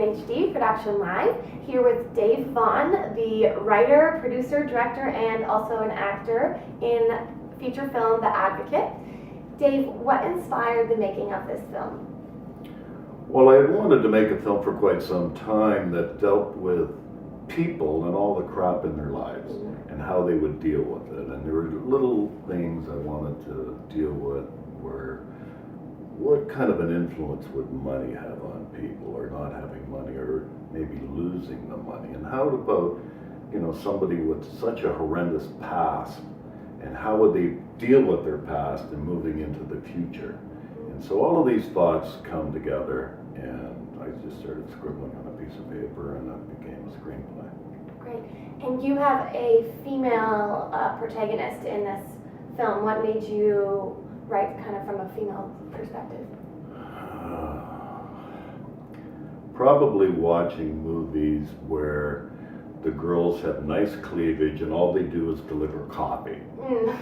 PhD, Production Live, here with Dave Vaughan, the writer, producer, director, and also an actor in feature film The Advocate. Dave, what inspired the making of this film? Well, I had wanted to make a film for quite some time that dealt with people and all the crap in their lives and how they would deal with it. And there were little things I wanted to deal with were what kind of an influence would money have on people, or not having money, or maybe losing the money? And how about, somebody with such a horrendous past, and how would they deal with their past and moving into the future? And so all of these thoughts come together, and I just started scribbling on a piece of paper, and that became a screenplay. Great. And you have a female protagonist in this film. What made you write kind of from a female perspective? Probably watching movies where the girls have nice cleavage and all they do is deliver coffee.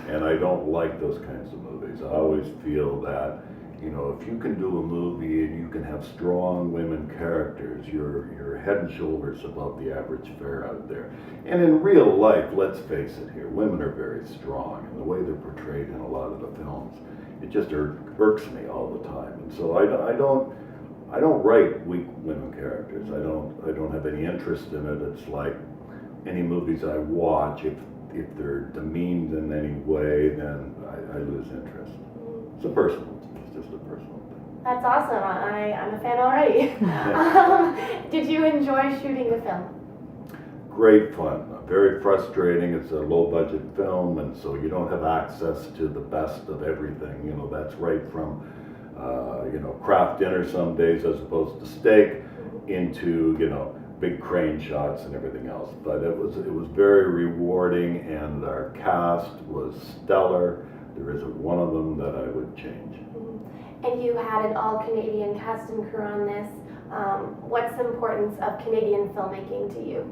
And I don't like those kinds of movies. I always feel that, if you can do a movie and you can have strong women characters, you're head and shoulders above the average fare out there. And in real life, let's face it here, women are very strong, and the way they're portrayed in a lot of the films, it just irks me all the time. And so I don't write weak women characters. I don't have any interest in it. It's like any movies I watch, if they're demeaned in any way, then I lose interest. It's just a personal thing. That's awesome. I'm a fan already. Did you enjoy shooting the film? Great fun. Very frustrating. It's a low budget film, and so you don't have access to the best of everything. That's right from craft dinner some days as opposed to steak, into big crane shots and everything else. But it was very rewarding, and our cast was stellar. There isn't one of them that I would change. And you had an all-Canadian cast and crew on this. What's the importance of Canadian filmmaking to you?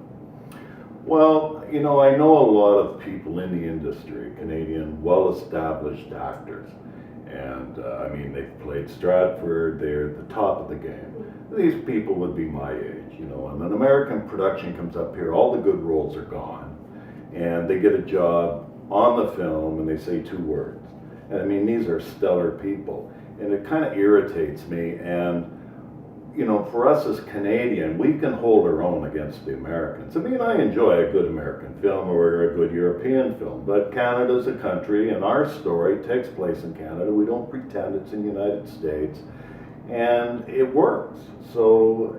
Well, I know a lot of people in the industry, Canadian, well-established actors. And they've played Stratford, they're at the top of the game. These people would be my age, and an American production comes up here, all the good roles are gone, and they get a job on the film and they say 2 words. And these are stellar people, and it kind of irritates me. And for us as Canadian, we can hold our own against the Americans. I enjoy a good American film or a good European film, but Canada's a country, and our story takes place in Canada. We don't pretend it's in the United States, and it works. So,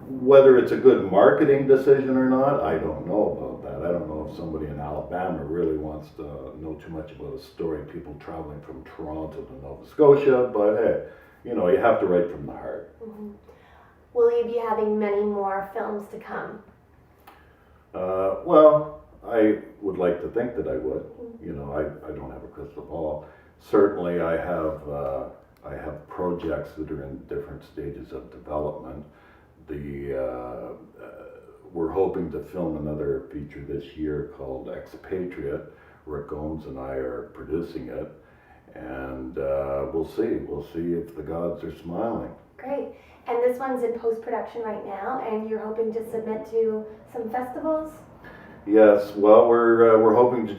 whether it's a good marketing decision or not, I don't know about that. I don't know if somebody in Alabama really wants to know too much about a story, people traveling from Toronto to Nova Scotia, but hey, you have to write from the heart. Will you be having many more films to come? Well, I would like to think that I would. I don't have a crystal ball. Certainly I have projects that are in different stages of development. We're hoping to film another feature this year called Patriot. Rick Owens and I are producing it. And we'll see if the gods are smiling. Great. And this one's in post-production right now, and you're hoping to submit to some festivals? Yes, well, we're hoping to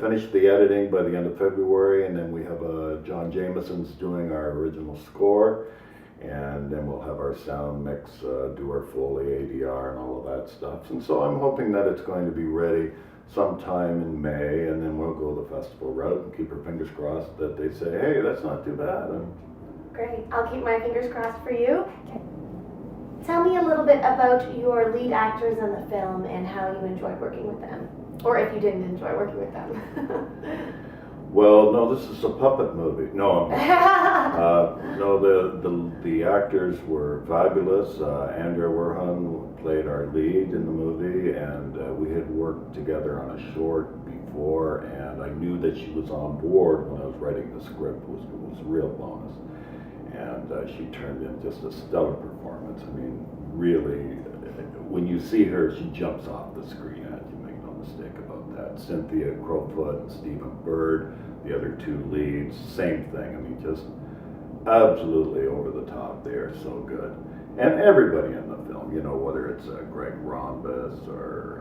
finish the editing by the end of February, and then we have John Jameson's doing our original score, and then we'll have our sound mix, do our Foley, ADR, and all of that stuff. And so I'm hoping that it's going to be ready sometime in May, and then we'll go the festival route and keep our fingers crossed that they say, hey, that's not too bad. Great. I'll keep my fingers crossed for you. Okay. Tell me a little bit about your lead actors in the film and how you enjoyed working with them, or if you didn't enjoy working with them. Well, no, this is a puppet movie. No, the actors were fabulous. Andrea Uhlmann played our lead in the movie, and we had worked together on a short before, and I knew that she was on board when I was writing the script. It was a real bonus. And she turned in just a stellar performance. Really, when you see her, she jumps off the screen at you, make no mistake about that. Cynthia Crowfoot and Stephen Bird, the other 2 leads, same thing. Just absolutely over the top. They are so good. and everybody in the film, you know, whether it's Greg Rhombus or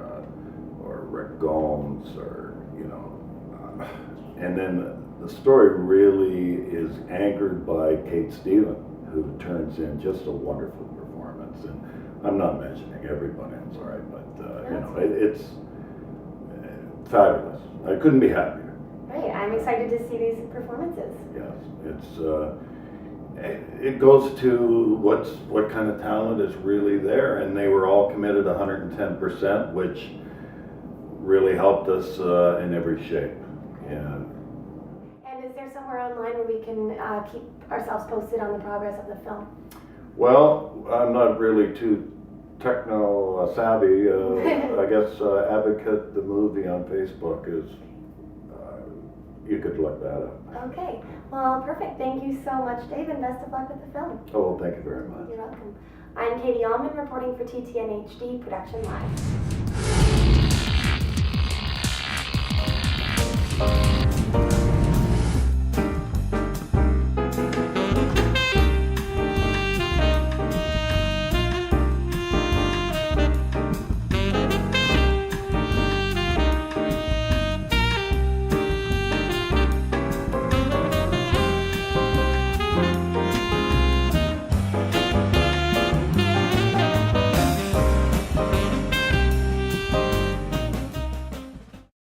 Rick Gomes or, you know, and then the story really is anchored by Kate Stevens, who turns in just a wonderful performance. And I'm not mentioning everybody, I'm sorry, but you know, it's fabulous. I couldn't be happier. Great, I'm excited to see these performances. Yes, it goes to what kind of talent is really there, and they were all committed 110%, which really helped us in every shape. And is there somewhere online where we can keep ourselves posted on the progress of the film? well, I'm not really too techno savvy. I guess Advocate the movie on Facebook is. You could look that up. Okay, well, perfect. Thank you so much, Dave, and best of luck with the film. Oh, thank you very much. You're welcome. I'm Katie Uhlmann reporting for TTN HD Production Live.